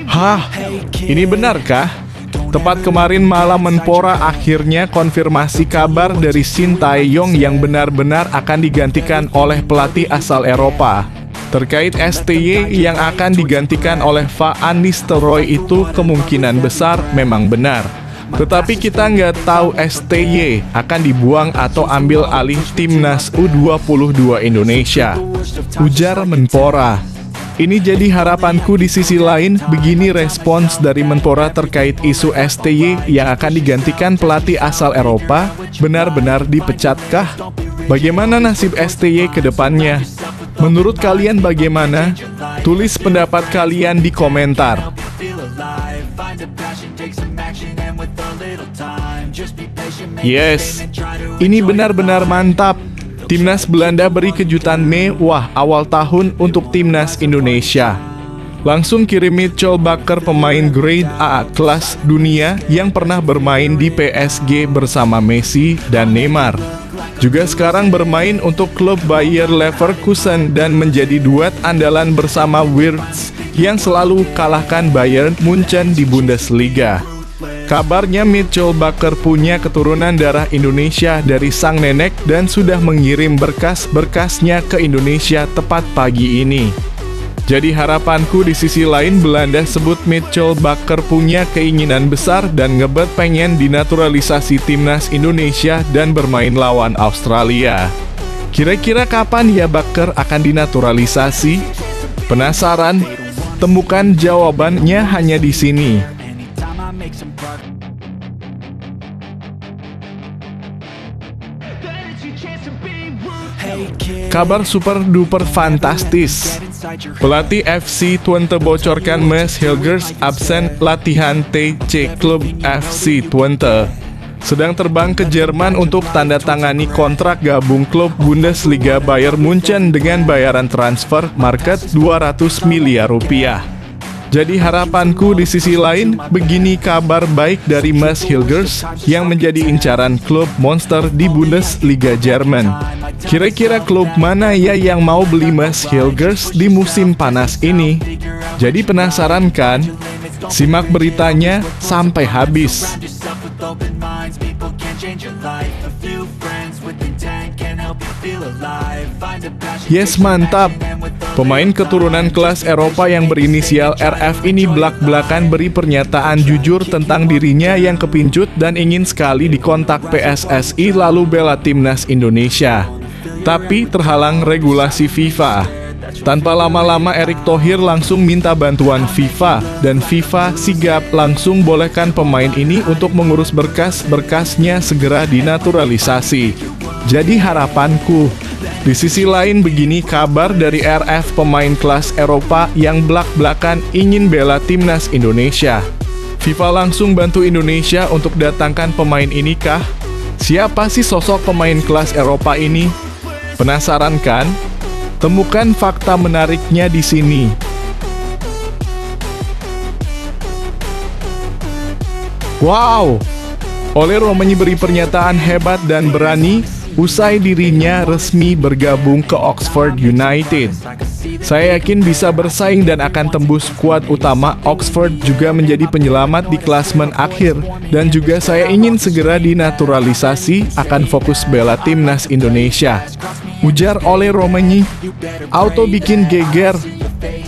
Hah? Ini benarkah? Tepat kemarin malam Menpora akhirnya konfirmasi kabar dari Shin Tae-yong yang benar-benar akan digantikan oleh pelatih asal Eropa. Terkait STY yang akan digantikan oleh Van Nistelrooy itu kemungkinan besar memang benar. Tetapi kita nggak tahu STY akan dibuang atau ambil alih timnas U22 Indonesia, ujar Menpora. Ini jadi harapanku. Di sisi lain, begini respons dari Menpora terkait isu STY yang akan digantikan pelatih asal Eropa, benar-benar dipecatkah? Bagaimana nasib STY ke depannya? Menurut kalian bagaimana? Tulis pendapat kalian di komentar. Yes, ini benar-benar mantap. Timnas Belanda beri kejutan mewah awal tahun untuk Timnas Indonesia. Langsung kirim Mitchell Bakker, pemain grade A kelas dunia yang pernah bermain di PSG bersama Messi dan Neymar. Juga sekarang bermain untuk klub Bayer Leverkusen dan menjadi duet andalan bersama Wirtz yang selalu kalahkan Bayern Munchen di Bundesliga. Kabarnya Mitchell Bakker punya keturunan darah Indonesia dari sang nenek dan sudah mengirim berkas-berkasnya ke Indonesia tepat pagi ini. Jadi harapanku di sisi lain, Belanda sebut Mitchell Bakker punya keinginan besar dan ngebet pengen dinaturalisasi timnas Indonesia dan bermain lawan Australia. Kira-kira kapan ya Bakker akan dinaturalisasi? Penasaran? Temukan jawabannya hanya di sini. Kabar super duper fantastis. Pelatih FC Twente bocorkan Mads Hilgers absen latihan TC klub FC Twente. Sedang terbang ke Jerman untuk tanda tangani kontrak gabung klub Bundesliga Bayern Munchen dengan bayaran transfer market 200 miliar rupiah. Jadi harapanku di sisi lain, begini kabar baik dari Mads Hilgers yang menjadi incaran klub monster di Bundesliga Jerman. Kira-kira klub mana ya yang mau beli Mads Hilgers di musim panas ini? Jadi penasaran kan? Simak beritanya sampai habis. Yes, mantap. Pemain keturunan kelas Eropa yang berinisial RF ini belak-belakan beri pernyataan jujur tentang dirinya yang kepincut dan ingin sekali dikontak PSSI lalu bela timnas Indonesia. Tapi terhalang regulasi FIFA. Tanpa lama-lama Erick Thohir langsung minta bantuan FIFA dan FIFA sigap langsung bolehkan pemain ini untuk mengurus berkas-berkasnya segera dinaturalisasi. Jadi harapanku. Di sisi lain begini kabar dari RF, pemain kelas Eropa yang belak-belakan ingin bela timnas Indonesia. FIFA langsung bantu Indonesia untuk datangkan pemain ini kah? Siapa sih sosok pemain kelas Eropa ini? Penasaran kan? Temukan fakta menariknya di sini. Wow! Ole Romani beri pernyataan hebat dan berani usai dirinya resmi bergabung ke Oxford United. Saya yakin bisa bersaing dan akan tembus skuad utama. Oxford juga menjadi penyelamat di klasemen akhir. Dan juga saya ingin segera dinaturalisasi, akan fokus bela timnas Indonesia, ujar Ole Romani. Auto bikin geger.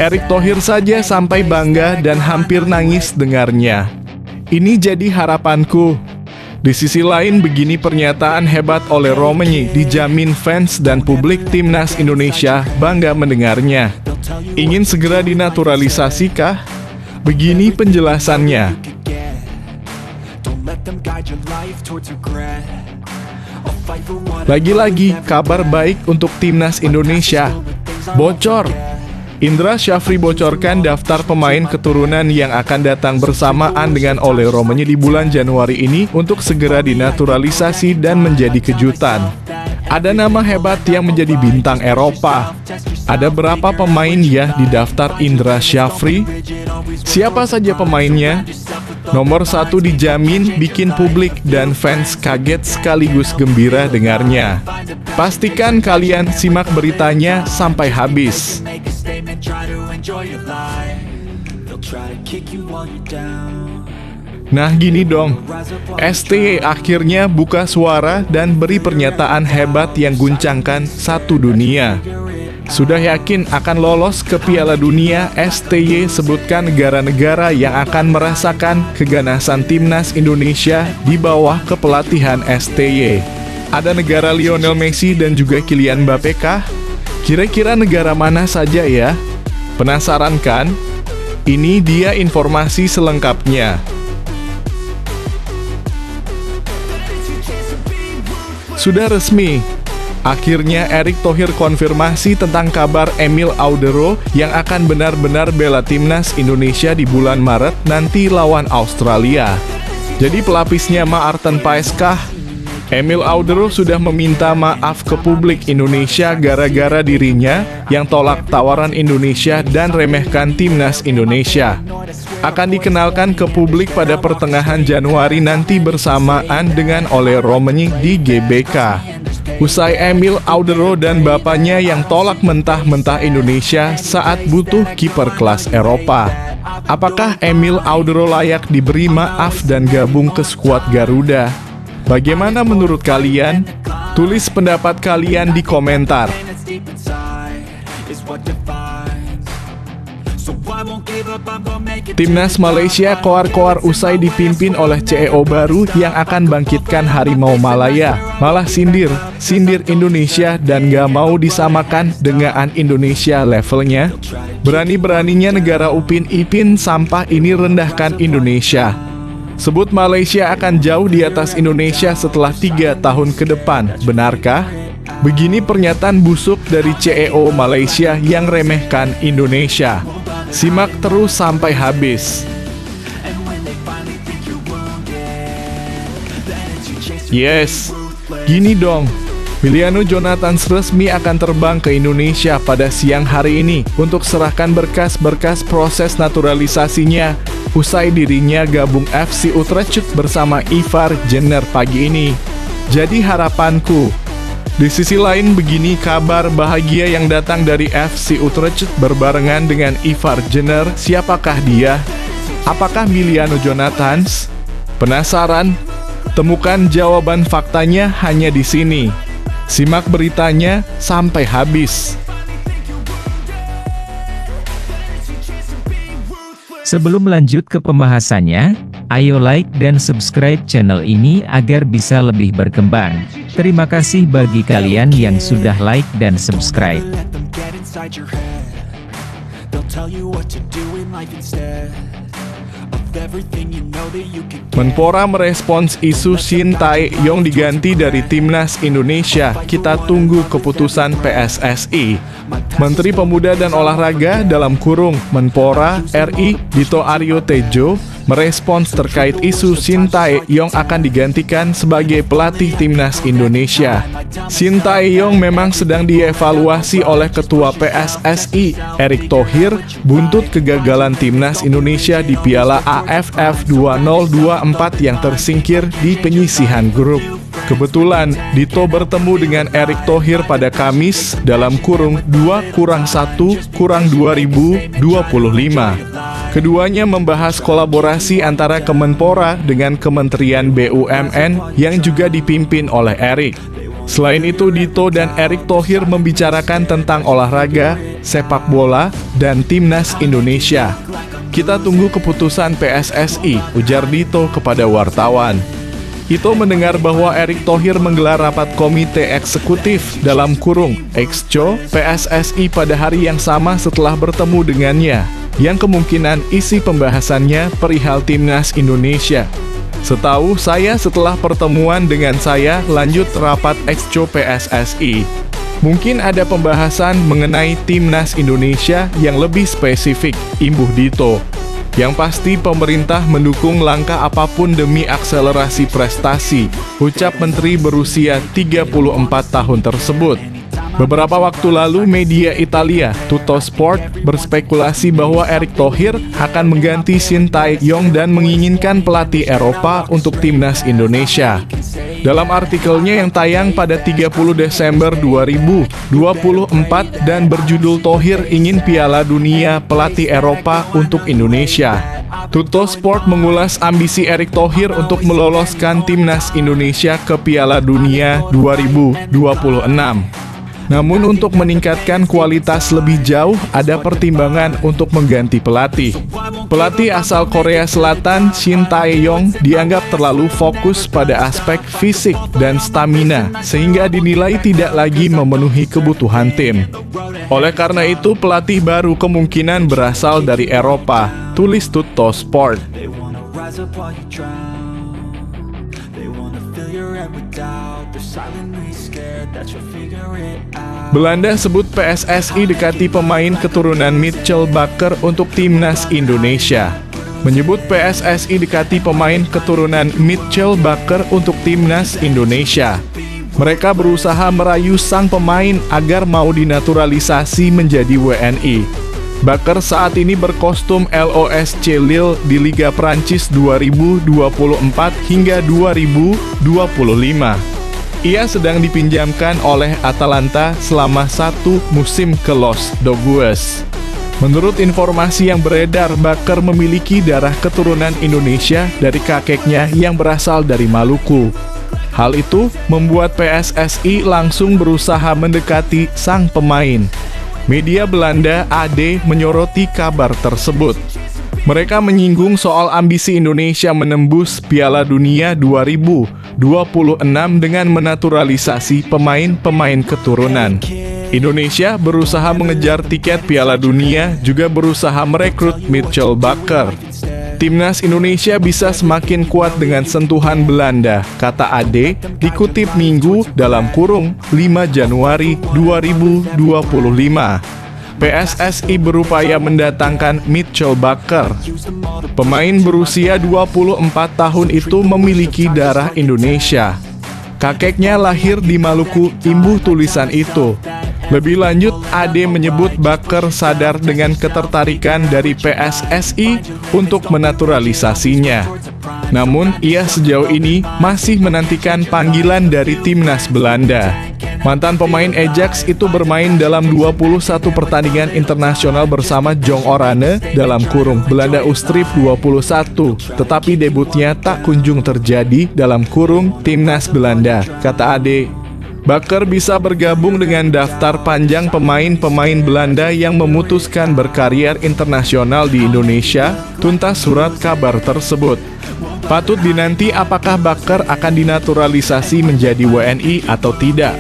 Erick Thohir saja sampai bangga dan hampir nangis dengarnya. Ini jadi harapanku. Di sisi lain begini pernyataan hebat Ole Romani, dijamin fans dan publik timnas Indonesia bangga mendengarnya. Ingin segera dinaturalisasi kah? Begini penjelasannya. Lagi-lagi kabar baik untuk timnas Indonesia. Bocor. Indra Syafri bocorkan daftar pemain keturunan yang akan datang bersamaan dengan Ole Romani di bulan Januari ini untuk segera dinaturalisasi dan menjadi kejutan. Ada nama hebat yang menjadi bintang Eropa. Ada berapa pemain ya di daftar Indra Syafri? Siapa saja pemainnya? Nomor 1 dijamin bikin publik dan fans kaget sekaligus gembira dengarnya. Pastikan kalian simak beritanya sampai habis. Nah gini dong, STY akhirnya buka suara dan beri pernyataan hebat yang guncangkan satu dunia. Sudah yakin akan lolos ke Piala Dunia, STY sebutkan negara-negara yang akan merasakan keganasan timnas Indonesia di bawah kepelatihan STY. Ada negara Lionel Messi dan juga Kylian Mbappé kah? Kira-kira negara mana saja ya? Penasaran kan? Ini dia informasi selengkapnya. Sudah resmi, akhirnya Erick Thohir konfirmasi tentang kabar Emil Audero yang akan benar-benar bela timnas Indonesia di bulan Maret nanti lawan Australia. Jadi pelapisnya Maarten Paes kah? Emil Audero sudah meminta maaf ke publik Indonesia gara-gara dirinya yang tolak tawaran Indonesia dan remehkan timnas Indonesia. Akan dikenalkan ke publik pada pertengahan Januari nanti bersamaan dengan Ole Romani di GBK. Usai Emil Audero dan bapaknya yang tolak mentah-mentah Indonesia saat butuh kiper kelas Eropa. Apakah Emil Audero layak diberi maaf dan gabung ke skuad Garuda? Bagaimana menurut kalian? Tulis pendapat kalian di komentar. Timnas Malaysia koar-koar usai dipimpin oleh CEO baru yang akan bangkitkan Harimau Malaya. Malah sindir Indonesia dan gak mau disamakan dengan Indonesia levelnya. Berani-beraninya negara Upin Ipin sampah ini rendahkan Indonesia. Sebut Malaysia akan jauh di atas Indonesia setelah 3 tahun ke depan, benarkah? Begini pernyataan busuk dari CEO Malaysia yang remehkan Indonesia. Simak terus sampai habis. Yes, gini dong. Emiliano Jonathans resmi akan terbang ke Indonesia pada siang hari ini untuk serahkan berkas-berkas proses naturalisasinya usai dirinya gabung FC Utrecht bersama Ivar Jenner pagi ini. Jadi harapanku, di sisi lain begini kabar bahagia yang datang dari FC Utrecht berbarengan dengan Ivar Jenner. Siapakah dia? Apakah Emiliano Jonathans? Penasaran? Temukan jawaban faktanya hanya di sini. Simak beritanya sampai habis. Sebelum lanjut ke pembahasannya, ayo like dan subscribe channel ini agar bisa lebih berkembang. Terima kasih bagi kalian yang sudah like dan subscribe. Menpora merespons isu Shin Tae-yong diganti dari timnas Indonesia. Kita tunggu keputusan PSSI. Menteri Pemuda dan Olahraga dalam kurung Menpora RI Dito Aryo Tejo merespons terkait isu Shin Tae-yong akan digantikan sebagai pelatih timnas Indonesia. Shin Tae-yong memang sedang dievaluasi oleh Ketua PSSI Erick Thohir buntut kegagalan timnas Indonesia di Piala AFF 2024 yang tersingkir di penyisihan grup. Kebetulan Dito bertemu dengan Erick Thohir pada Kamis dalam kurung 2+1=2025. Keduanya membahas kolaborasi antara Kemenpora dengan Kementerian BUMN yang juga dipimpin oleh Erick. Selain itu, Dito dan Erick Thohir membicarakan tentang olahraga, sepak bola, dan timnas Indonesia. Kita tunggu keputusan PSSI, ujar Dito kepada wartawan. Ito mendengar bahwa Erick Thohir menggelar rapat komite eksekutif dalam kurung Exco PSSI pada hari yang sama setelah bertemu dengannya, yang kemungkinan isi pembahasannya perihal timnas Indonesia. Setahu saya setelah pertemuan dengan saya lanjut rapat Exco PSSI. Mungkin ada pembahasan mengenai timnas Indonesia yang lebih spesifik, imbuh Dito. Yang pasti pemerintah mendukung langkah apapun demi akselerasi prestasi, ucap Menteri berusia 34 tahun tersebut. Beberapa waktu lalu media Italia, Tuttosport, berspekulasi bahwa Erick Thohir akan mengganti Shin Tae-yong dan menginginkan pelatih Eropa untuk timnas Indonesia. Dalam artikelnya yang tayang pada 30 Desember 2024 dan berjudul Thohir ingin Piala Dunia Pelatih Eropa untuk Indonesia, Tuttosport mengulas ambisi Erick Thohir untuk meloloskan timnas Indonesia ke Piala Dunia 2026. Namun untuk meningkatkan kualitas lebih jauh, ada pertimbangan untuk mengganti pelatih. Pelatih asal Korea Selatan, Shin Tae-yong, dianggap terlalu fokus pada aspek fisik dan stamina, sehingga dinilai tidak lagi memenuhi kebutuhan tim. Oleh karena itu, pelatih baru kemungkinan berasal dari Eropa, tulis Tuttosport. Belanda sebut PSSI dekati pemain keturunan Mitchell Bakker untuk timnas Indonesia. Menyebut PSSI dekati pemain keturunan Mitchell Bakker untuk timnas Indonesia. Mereka berusaha merayu sang pemain agar mau dinaturalisasi menjadi WNI. Bakker saat ini berkostum LOSC Lille di Liga Prancis 2024 hingga 2025. Ia sedang dipinjamkan oleh Atalanta selama 1 musim ke Los Dogues. Menurut informasi yang beredar, Bakker memiliki darah keturunan Indonesia dari kakeknya yang berasal dari Maluku. Hal itu membuat PSSI langsung berusaha mendekati sang pemain. Media Belanda AD menyoroti kabar tersebut. Mereka menyinggung soal ambisi Indonesia menembus Piala Dunia 2026 dengan menaturalisasi pemain-pemain keturunan. Indonesia berusaha mengejar tiket Piala Dunia, juga berusaha merekrut Mitchell Bakker. Timnas Indonesia bisa semakin kuat dengan sentuhan Belanda, kata Ade, dikutip Minggu dalam kurung 5 Januari 2025. PSSI berupaya mendatangkan Mitchell Bakker. Pemain berusia 24 tahun itu memiliki darah Indonesia. Kakeknya lahir di Maluku, imbuh tulisan itu. Lebih lanjut, Ade menyebut Bakker sadar dengan ketertarikan dari PSSI untuk menaturalisasinya. Namun, ia sejauh ini masih menantikan panggilan dari timnas Belanda. Mantan pemain Ajax itu bermain dalam 21 pertandingan internasional bersama Jong Oranje dalam kurung Belanda Ustrip 21, tetapi debutnya tak kunjung terjadi dalam kurung timnas Belanda, kata Ade. Bakker bisa bergabung dengan daftar panjang pemain-pemain Belanda yang memutuskan berkarier internasional di Indonesia, tuntas surat kabar tersebut. Patut dinanti apakah Bakker akan dinaturalisasi menjadi WNI atau tidak.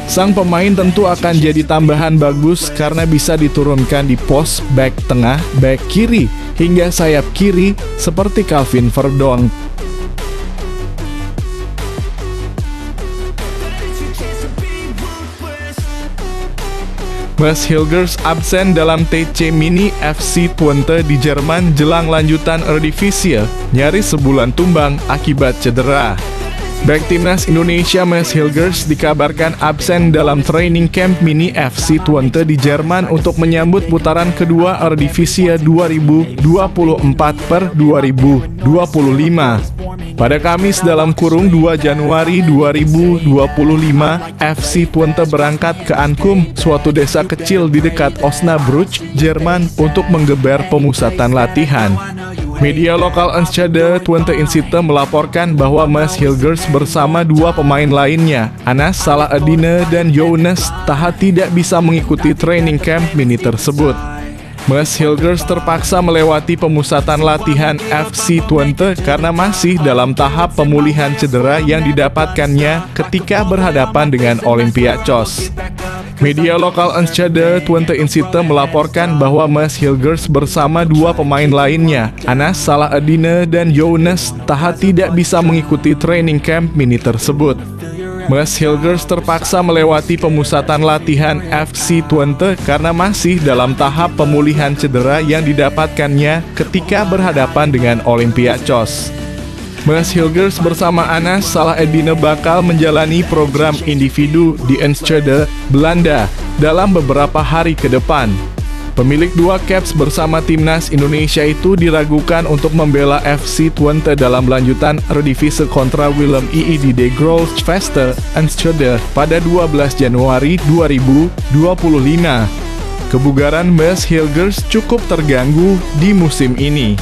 Sang pemain tentu akan jadi tambahan bagus karena bisa diturunkan di pos back tengah, back kiri, hingga sayap kiri seperti Calvin Verdonk. Mads Hilgers absen dalam TC Mini FC Twente di Jerman jelang lanjutan Eredivisie, nyaris sebulan tumbang akibat cedera. Bek timnas Indonesia Mads Hilgers dikabarkan absen dalam training camp Mini FC Twente di Jerman untuk menyambut putaran kedua Eredivisie 2024/2025. Pada Kamis dalam kurung 2 Januari 2025, FC Twente berangkat ke Ankum, suatu desa kecil di dekat Osnabrück, Jerman, untuk menggeber pemusatan latihan. Media lokal Enschede Twente Insite melaporkan bahwa Mads Hilgers bersama 2 pemain lainnya, Anas Salah-Eddine dan Younes Taha, tidak bisa mengikuti training camp mini tersebut. Mads Hilgers terpaksa melewati pemusatan latihan FC Twente karena masih dalam tahap pemulihan cedera yang didapatkannya ketika berhadapan dengan Olympiakos. Media lokal Enschede Twente Insite melaporkan bahwa Mads Hilgers bersama 2 pemain lainnya, Anas Salah-Eddine dan Younes Taha, tidak bisa mengikuti training camp mini tersebut. Mads Hilgers terpaksa melewati pemusatan latihan FC Twente karena masih dalam tahap pemulihan cedera yang didapatkannya ketika berhadapan dengan Olympiakos. Mads Hilgers bersama Anas Salah-Eddine bakal menjalani program individu di Enschede, Belanda dalam beberapa hari ke depan. Pemilik 2 caps bersama timnas Indonesia itu diragukan untuk membela FC Twente dalam lanjutan Eredivisie kontra Willem II di De Grootvesten Enschede pada 12 Januari 2025. Kebugaran Maes Hilgers cukup terganggu di musim ini.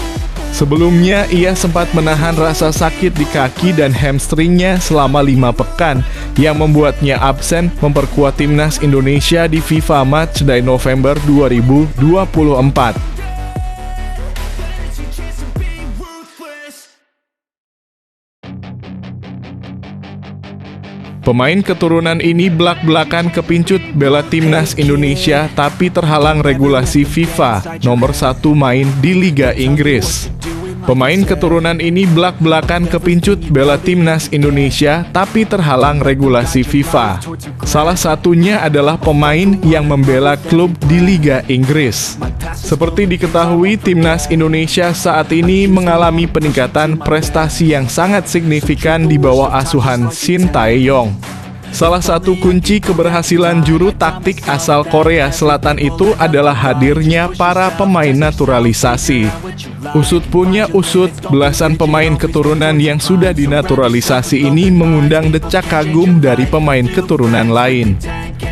Sebelumnya, ia sempat menahan rasa sakit di kaki dan hamstringnya selama 5 pekan, yang membuatnya absen memperkuat timnas Indonesia di FIFA Matchday November 2024. Pemain keturunan ini belak-belakan kepincut bela timnas Indonesia tapi terhalang regulasi FIFA nomor 1 main di Liga Inggris. Pemain keturunan ini belak-belakan kepincut bela timnas Indonesia tapi terhalang regulasi FIFA. Salah satunya adalah pemain yang membela klub di Liga Inggris. Seperti diketahui, timnas Indonesia saat ini mengalami peningkatan prestasi yang sangat signifikan di bawah asuhan Shin Tae-yong. Salah satu kunci keberhasilan juru taktik asal Korea Selatan itu adalah hadirnya para pemain naturalisasi. Usut punya usut, belasan pemain keturunan yang sudah dinaturalisasi ini mengundang decak kagum dari pemain keturunan lain.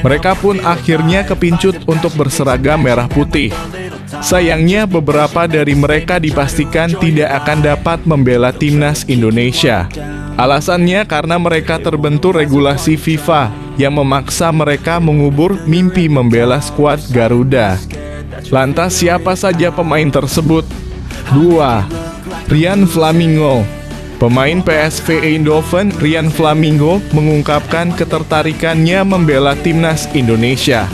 Mereka pun akhirnya kepincut untuk berseragam merah putih. Sayangnya beberapa dari mereka dipastikan tidak akan dapat membela timnas Indonesia. Alasannya karena mereka terbentur regulasi FIFA yang memaksa mereka mengubur mimpi membela skuad Garuda. Lantas siapa saja pemain tersebut? 2. Ryan Flamingo. Pemain PSV Eindhoven, Ryan Flamingo, mengungkapkan ketertarikannya membela timnas Indonesia.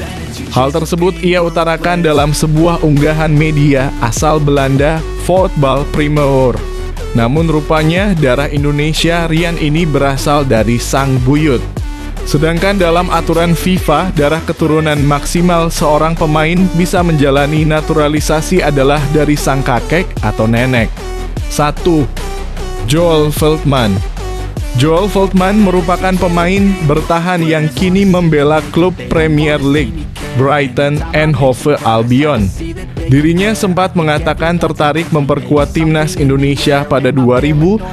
Hal tersebut ia utarakan dalam sebuah unggahan media asal Belanda, Voetbal Primeur. Namun rupanya darah Indonesia Ryan ini berasal dari sang buyut. Sedangkan dalam aturan FIFA, darah keturunan maksimal seorang pemain bisa menjalani naturalisasi adalah dari sang kakek atau nenek. 1. Joel Veltman. Joel Veltman merupakan pemain bertahan yang kini membela klub Premier League, Brighton and Hove Albion. Dirinya sempat mengatakan tertarik memperkuat timnas Indonesia pada 2019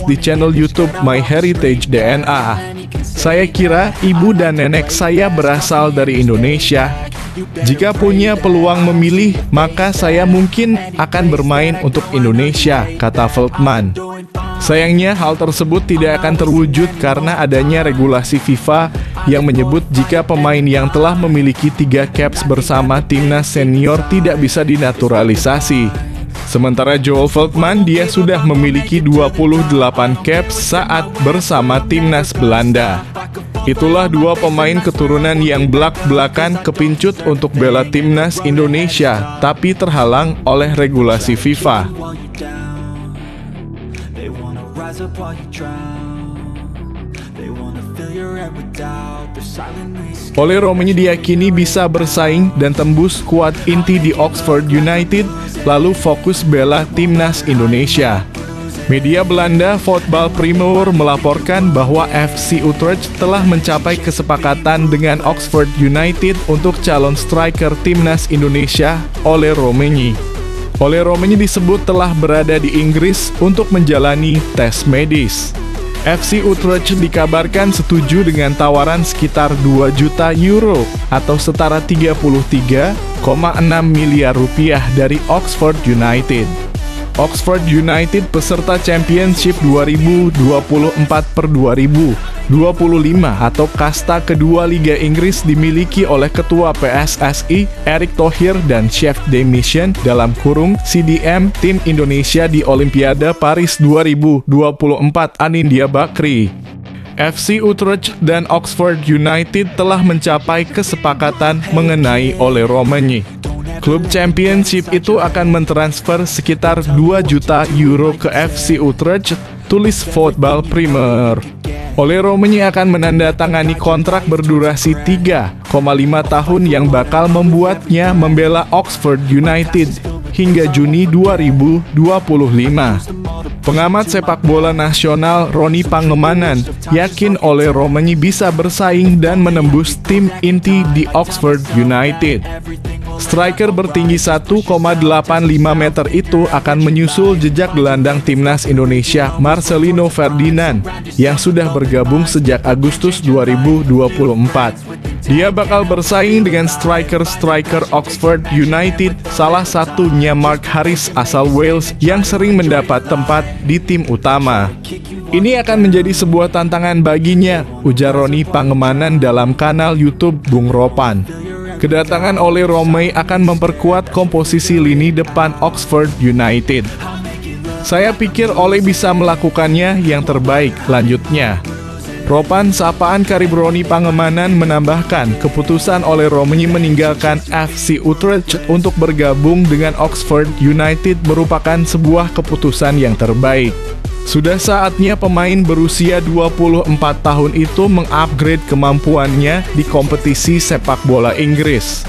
di channel YouTube My Heritage DNA. Saya kira ibu dan nenek saya berasal dari Indonesia. Jika punya peluang memilih, maka saya mungkin akan bermain untuk Indonesia, kata Veltman. Sayangnya hal tersebut tidak akan terwujud karena adanya regulasi FIFA yang menyebut jika pemain yang telah memiliki 3 caps bersama timnas senior tidak bisa dinaturalisasi. Sementara Joel Veltman, dia sudah memiliki 28 caps saat bersama timnas Belanda. Itulah 2 pemain keturunan yang belak-belakan kepincut untuk bela timnas Indonesia, tapi terhalang oleh regulasi FIFA. Ole Romeni diyakini bisa bersaing dan tembus skuad inti di Oxford United, lalu fokus bela timnas Indonesia. Media Belanda Voetbal Primeur melaporkan bahwa FC Utrecht telah mencapai kesepakatan dengan Oxford United untuk calon striker timnas Indonesia, Ole Romeni. Ole Romeni disebut telah berada di Inggris untuk menjalani tes medis. FC Utrecht dikabarkan setuju dengan tawaran sekitar 2 juta euro atau setara 33,6 miliar rupiah dari Oxford United. Oxford United peserta Championship 2024/2025 atau kasta kedua Liga Inggris dimiliki oleh Ketua PSSI Erick Thohir dan Chef de Mission (CDM) tim Indonesia di Olimpiade Paris 2024 Anindya Bakri. FC Utrecht dan Oxford United telah mencapai kesepakatan mengenai Ole Romeni. Klub Championship itu akan mentransfer sekitar 2 juta euro ke FC Utrecht, tulis Voetbal Primeur. Ole Romeni akan menandatangani kontrak berdurasi 3,5 tahun yang bakal membuatnya membela Oxford United hingga Juni 2025. Pengamat sepak bola nasional Roni Pangemanan yakin Ole Romeni bisa bersaing dan menembus tim inti di Oxford United. Striker bertinggi 1,85 meter itu akan menyusul jejak gelandang timnas Indonesia Marcelino Ferdinand yang sudah bergabung sejak Agustus 2024. Dia bakal bersaing dengan striker Oxford United, salah satunya Mark Harris asal Wales yang sering mendapat tempat di tim utama. Ini akan menjadi sebuah tantangan baginya, ujar Roni Pangemanan dalam kanal YouTube Bung Ropan. Kedatangan Ole Romey akan memperkuat komposisi lini depan Oxford United. Saya pikir Ole bisa melakukannya yang terbaik, lanjutnya. Ropan sapaan Karib Roni Pangemanan menambahkan keputusan Ole Romey meninggalkan FC Utrecht untuk bergabung dengan Oxford United merupakan sebuah keputusan yang terbaik. Sudah saatnya pemain berusia 24 tahun itu mengupgrade kemampuannya di kompetisi sepak bola Inggris.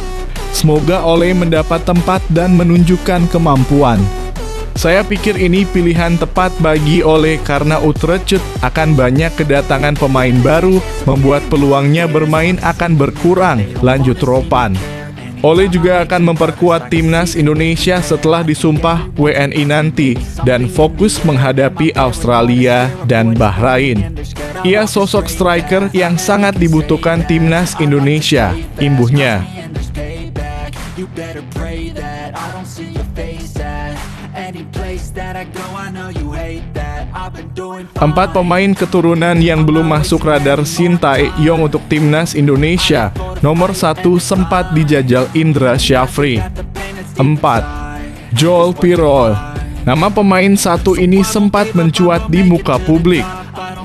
Semoga Ole mendapat tempat dan menunjukkan kemampuan. Saya pikir ini pilihan tepat bagi Ole karena Utrecht akan banyak kedatangan pemain baru, membuat peluangnya bermain akan berkurang, lanjut Ropan. Ole juga akan memperkuat timnas Indonesia setelah disumpah WNI nanti dan fokus menghadapi Australia dan Bahrain. Ia sosok striker yang sangat dibutuhkan timnas Indonesia, imbuhnya. 4 pemain keturunan yang belum masuk radar Shin Tae-yong untuk timnas Indonesia. Nomor 1 sempat dijajal Indra Syafri. 4. Joel Pirol. Nama pemain satu ini sempat mencuat di muka publik.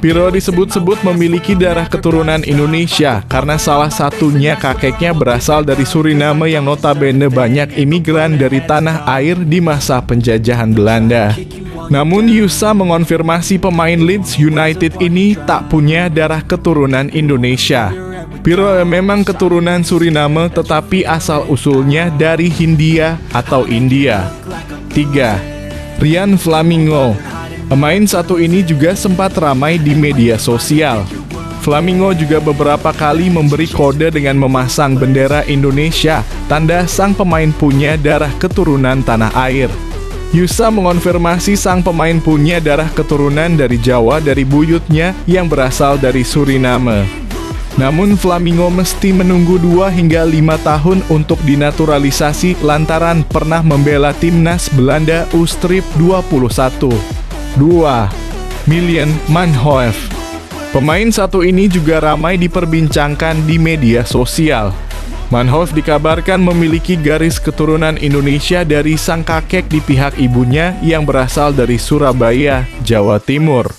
Pirol disebut-sebut memiliki darah keturunan Indonesia karena salah satunya kakeknya berasal dari Suriname yang notabene banyak imigran dari tanah air di masa penjajahan Belanda. Namun Yusa mengonfirmasi pemain Leeds United ini tak punya darah keturunan Indonesia. Pirol memang keturunan Suriname tetapi asal-usulnya dari Hindia atau India. 3. Ryan Flamingo. Pemain satu ini juga sempat ramai di media sosial. Flamingo juga beberapa kali memberi kode dengan memasang bendera Indonesia, tanda sang pemain punya darah keturunan tanah air. Yusa mengonfirmasi sang pemain punya darah keturunan dari Jawa dari buyutnya yang berasal dari Suriname. Namun Flamingo mesti menunggu 2 hingga 5 tahun untuk dinaturalisasi lantaran pernah membela timnas Belanda U-Strip 21. 2. Million Manhoef. Pemain satu ini juga ramai diperbincangkan di media sosial. Manhoef dikabarkan memiliki garis keturunan Indonesia dari sang kakek di pihak ibunya yang berasal dari Surabaya, Jawa Timur.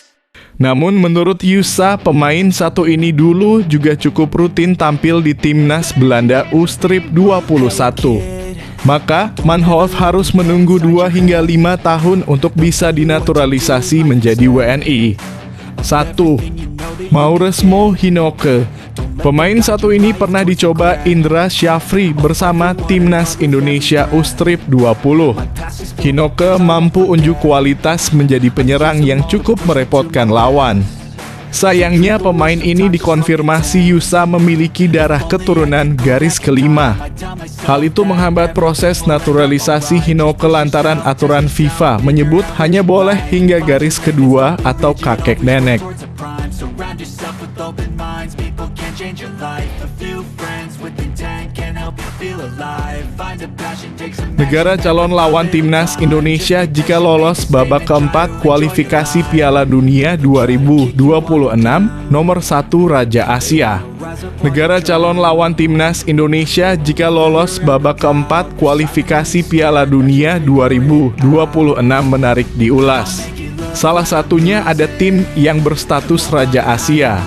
Namun menurut Yusa, pemain satu ini dulu juga cukup rutin tampil di timnas Belanda U-Strip 21. Maka, Manhoef harus menunggu 2 hingga 5 tahun untuk bisa dinaturalisasi menjadi WNI. 1. Mauresmo Hinoke. Pemain satu ini pernah dicoba Indra Syafri bersama timnas Indonesia U-Strip 20. Hinoke mampu unjuk kualitas menjadi penyerang yang cukup merepotkan lawan. Sayangnya pemain ini dikonfirmasi Yusa memiliki darah keturunan garis kelima. Hal itu menghambat proses naturalisasi Hinoke lantaran aturan FIFA menyebut hanya boleh hingga garis kedua atau kakek nenek. Negara calon lawan timnas Indonesia jika lolos babak keempat kualifikasi Piala Dunia 2026, nomor 1 Raja Asia. Negara calon lawan timnas Indonesia jika lolos babak keempat kualifikasi Piala Dunia 2026 menarik diulas. Salah satunya ada tim yang berstatus Raja Asia.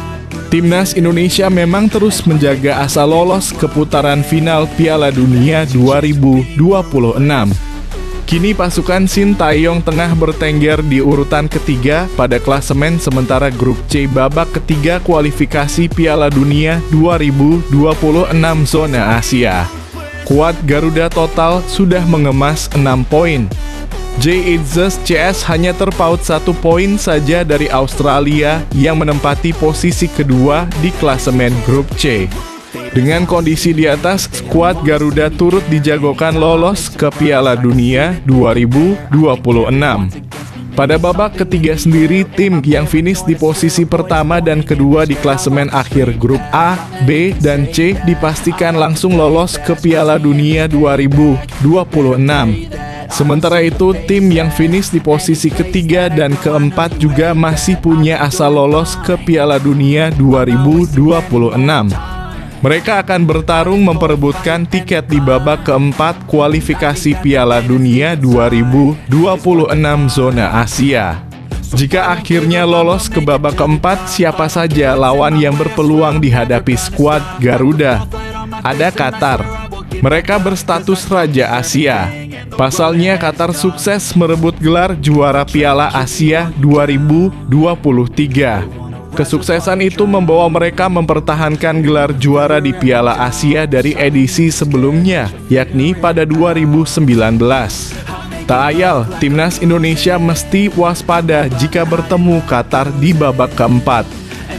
Timnas Indonesia memang terus menjaga asa lolos ke putaran final Piala Dunia 2026. Kini pasukan Shin Tae-yong tengah bertengger di urutan ketiga pada klasemen sementara grup C babak ketiga kualifikasi Piala Dunia 2026 zona Asia. Kuat Garuda total sudah mengemas 6 poin. JITZES CS hanya terpaut 1 poin saja dari Australia yang menempati posisi kedua di klasemen grup C. Dengan kondisi di atas, skuad Garuda turut dijagokan lolos ke Piala Dunia 2026. Pada babak ketiga sendiri, tim yang finish di posisi pertama dan kedua di klasemen akhir grup A, B, dan C dipastikan langsung lolos ke Piala Dunia 2026. Sementara itu, tim yang finish di posisi ketiga dan keempat juga masih punya asa lolos ke Piala Dunia 2026. Mereka akan bertarung memperebutkan tiket di babak keempat kualifikasi Piala Dunia 2026 zona Asia. Jika akhirnya lolos ke babak keempat, siapa saja lawan yang berpeluang dihadapi skuad Garuda? Ada Qatar. Mereka berstatus Raja Asia. Pasalnya Qatar sukses merebut gelar juara Piala Asia 2023. Kesuksesan itu membawa mereka mempertahankan gelar juara di Piala Asia dari edisi sebelumnya, yakni pada 2019. Tak ayal, timnas Indonesia mesti waspada jika bertemu Qatar di babak keempat.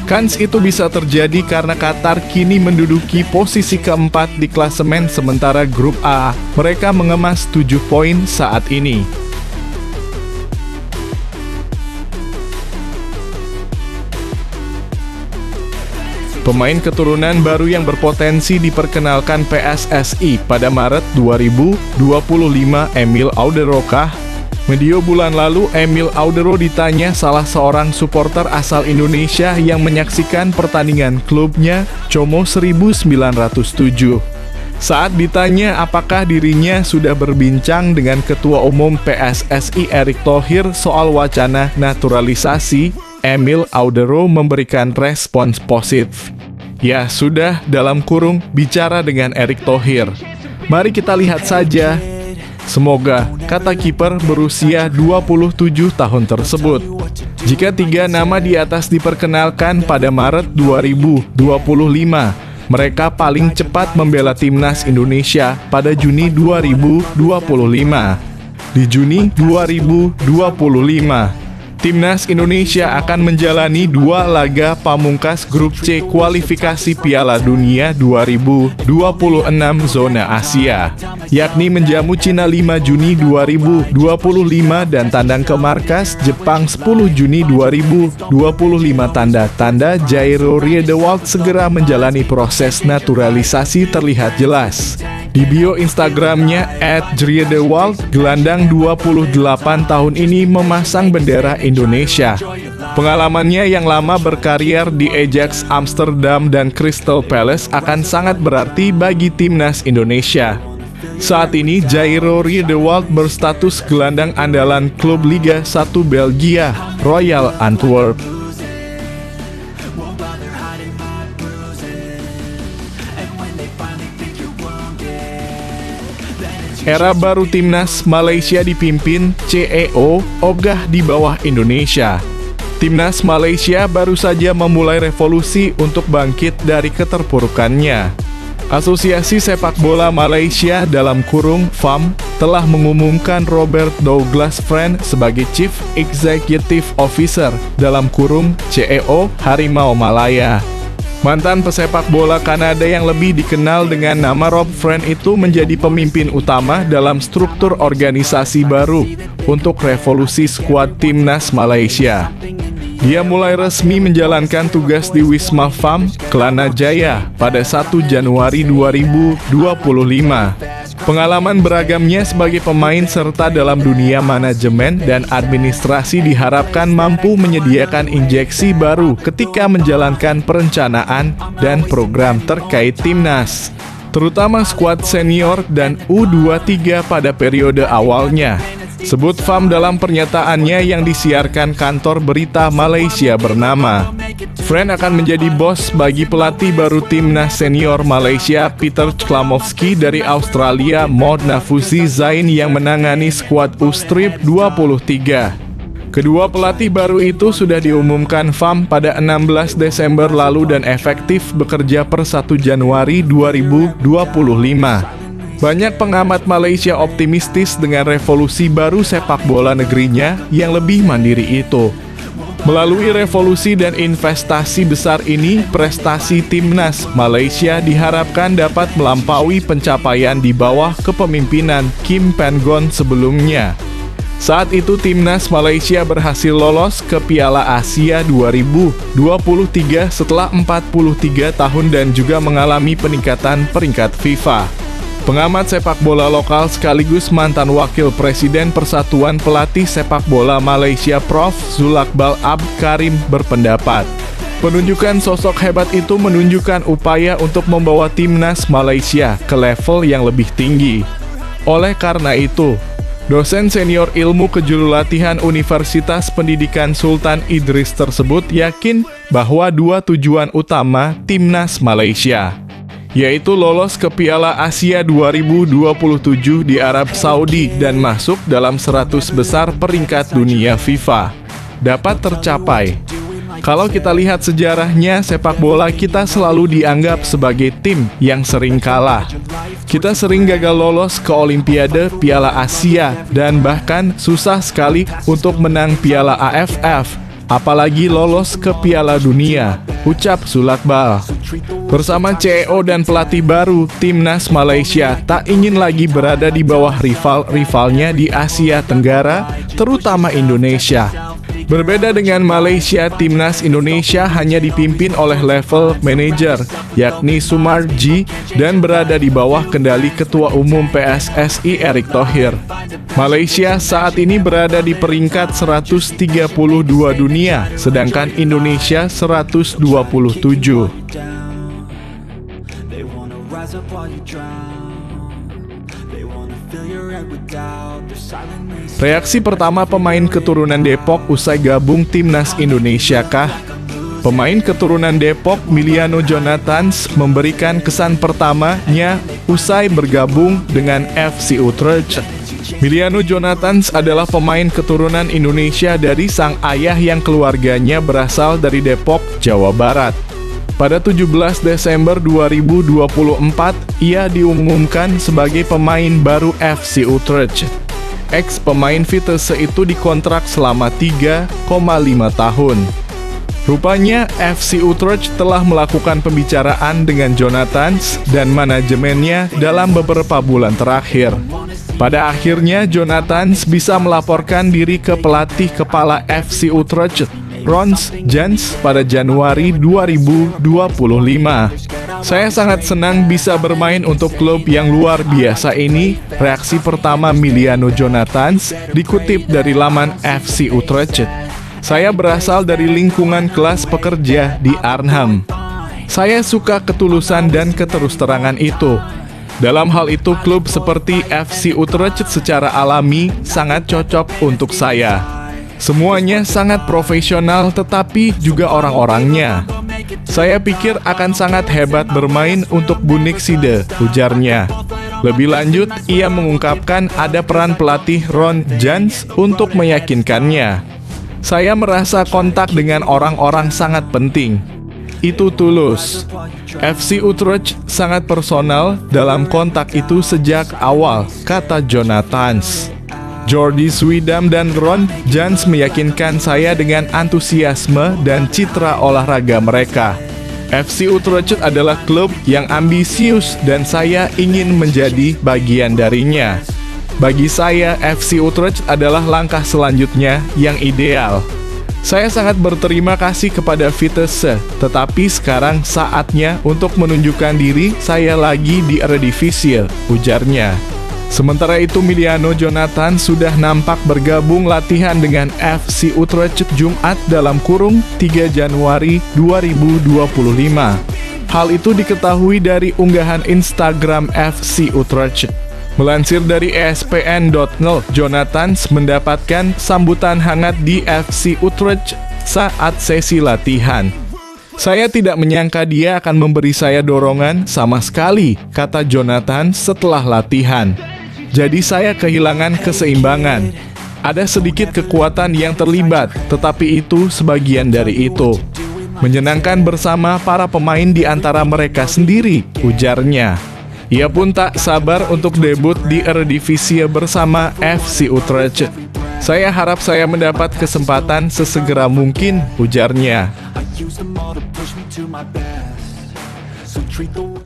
Kans itu bisa terjadi karena Qatar kini menduduki posisi keempat di klasemen sementara grup A. Mereka mengemas 7 poin saat ini. Pemain keturunan baru yang berpotensi diperkenalkan PSSI pada Maret 2025, Emil Auderokah? Medio bulan lalu, Emil Audero ditanya salah seorang supporter asal Indonesia yang menyaksikan pertandingan klubnya, Como 1907. Saat ditanya apakah dirinya sudah berbincang dengan Ketua Umum PSSI Erick Thohir soal wacana naturalisasi, Emil Audero memberikan respons positif. Ya sudah, dalam kurung, bicara dengan Erick Thohir. Mari kita lihat saja. Semoga, kata kiper berusia 27 tahun tersebut. Jika 3 nama di atas diperkenalkan pada Maret 2025, mereka paling cepat membela timnas Indonesia pada Juni 2025. Di Juni 2025, timnas Indonesia akan menjalani 2 laga pamungkas grup C kualifikasi Piala Dunia 2026 zona Asia, yakni menjamu Cina 5 Juni 2025 dan tandang ke markas Jepang 10 Juni 2025. Tanda-tanda Jairo Riedewald segera menjalani proses naturalisasi terlihat jelas. Di bio Instagramnya @Riedewald, gelandang 28 tahun ini memasang bendera Indonesia. Pengalamannya yang lama berkarier di Ajax Amsterdam dan Crystal Palace akan sangat berarti bagi timnas Indonesia. Saat ini Jairo Riedewald berstatus gelandang andalan klub Liga 1 Belgia, Royal Antwerp. Era baru timnas Malaysia dipimpin CEO ogah di bawah Indonesia. Timnas Malaysia baru saja memulai revolusi untuk bangkit dari keterpurukannya. Asosiasi Sepak Bola Malaysia dalam kurung FAM telah mengumumkan Robert Douglas Friend sebagai Chief Executive Officer dalam kurung CEO Harimau Malaya. Mantan pesepak bola Kanada yang lebih dikenal dengan nama Rob Friend itu menjadi pemimpin utama dalam struktur organisasi baru untuk revolusi skuad timnas Malaysia. Dia mulai resmi menjalankan tugas di Wisma FAM, Kelana Jaya pada 1 Januari 2025. Pengalaman beragamnya sebagai pemain serta dalam dunia manajemen dan administrasi diharapkan mampu menyediakan injeksi baru ketika menjalankan perencanaan dan program terkait timnas, terutama skuad senior dan U23 pada periode awalnya. Sebut FAM dalam pernyataannya yang disiarkan kantor berita Malaysia bernama. Friend akan menjadi bos bagi pelatih baru timnas senior Malaysia Peter Klamovski dari Australia, Maud Nafuzi Zain yang menangani skuad U-Strip 23. Kedua pelatih baru itu sudah diumumkan FAM pada 16 Desember lalu dan efektif bekerja per 1 Januari 2025. Banyak pengamat Malaysia optimistis dengan revolusi baru sepak bola negerinya yang lebih mandiri itu. Melalui revolusi dan investasi besar ini, prestasi timnas Malaysia diharapkan dapat melampaui pencapaian di bawah kepemimpinan Kim Pan-gon sebelumnya. Saat itu timnas Malaysia berhasil lolos ke Piala Asia 2023 setelah 43 tahun dan juga mengalami peningkatan peringkat FIFA. Pengamat sepak bola lokal sekaligus mantan wakil presiden Persatuan Pelatih Sepak Bola Malaysia Prof. Zulakbal Abd Karim berpendapat, penunjukan sosok hebat itu menunjukkan upaya untuk membawa timnas Malaysia ke level yang lebih tinggi. Oleh karena itu, dosen senior ilmu kejurulatihan Universitas Pendidikan Sultan Idris tersebut yakin bahwa dua tujuan utama timnas Malaysia, yaitu lolos ke Piala Asia 2027 di Arab Saudi dan masuk dalam 100 besar peringkat dunia FIFA, dapat tercapai. Kalau kita lihat sejarahnya, sepak bola kita selalu dianggap sebagai tim yang sering kalah. Kita sering gagal lolos ke Olimpiade, Piala Asia, dan bahkan susah sekali untuk menang Piala AFF, apalagi lolos ke Piala Dunia, ucap Zulakbal. Bersama CEO dan pelatih baru, timnas Malaysia tak ingin lagi berada di bawah rival-rivalnya di Asia Tenggara, terutama Indonesia. Berbeda dengan Malaysia, timnas Indonesia hanya dipimpin oleh level manajer, yakni Sumarji, dan berada di bawah kendali Ketua Umum PSSI Erick Thohir. Malaysia saat ini berada di peringkat 132 dunia, sedangkan Indonesia 127. Reaksi pertama pemain keturunan Depok usai gabung timnas Indonesia kah? Pemain keturunan Depok, Miliano Jonathans, memberikan kesan pertamanya usai bergabung dengan FC Utrecht. Miliano Jonathans adalah pemain keturunan Indonesia dari sang ayah yang keluarganya berasal dari Depok, Jawa Barat. Pada 17 Desember 2024, ia diumumkan sebagai pemain baru FC Utrecht. Ex-pemain Vitesse itu dikontrak selama 3,5 tahun. Rupanya FC Utrecht telah melakukan pembicaraan dengan Jonathans dan manajemennya dalam beberapa bulan terakhir. Pada akhirnya Jonathans bisa melaporkan diri ke pelatih kepala FC Utrecht, Ron Jans, pada Januari 2025. Saya sangat senang bisa bermain untuk klub yang luar biasa ini, reaksi pertama Miliano Jonathans dikutip dari laman FC Utrecht. Saya berasal dari lingkungan kelas pekerja di Arnhem. Saya suka ketulusan dan keterus-terangan itu. Dalam hal itu, klub seperti FC Utrecht secara alami sangat cocok untuk saya. Semuanya sangat profesional, tetapi juga orang-orangnya. Saya pikir akan sangat hebat bermain untuk Bundesliga, ujarnya. Lebih lanjut, ia mengungkapkan ada peran pelatih Ron Jans untuk meyakinkannya. Saya merasa kontak dengan orang-orang sangat penting. Itu tulus. FC Utrecht sangat personal dalam kontak itu sejak awal, kata Jonathans. Jordi Swidam dan Ron Jans meyakinkan saya dengan antusiasme dan citra olahraga mereka. FC Utrecht adalah klub yang ambisius dan saya ingin menjadi bagian darinya. Bagi saya, FC Utrecht adalah langkah selanjutnya yang ideal. Saya sangat berterima kasih kepada Vitesse, tetapi sekarang saatnya untuk menunjukkan diri saya lagi di Eredivisie, ujarnya. Sementara itu, Miliano Jonathans sudah nampak bergabung latihan dengan FC Utrecht Jumat (3 Januari 2025). Hal itu diketahui dari unggahan Instagram FC Utrecht. Melansir dari ESPN.nl, Jonathans mendapatkan sambutan hangat di FC Utrecht saat sesi latihan. Saya tidak menyangka dia akan memberi saya dorongan sama sekali, kata Jonathans setelah latihan. Jadi saya kehilangan keseimbangan. Ada sedikit kekuatan yang terlibat, tetapi itu sebagian dari itu. Menyenangkan bersama para pemain di antara mereka sendiri, ujarnya. Ia pun tak sabar untuk debut di Eredivisie bersama FC Utrecht. Saya harap saya mendapat kesempatan sesegera mungkin, ujarnya. I use them all to push me to my best. So treat the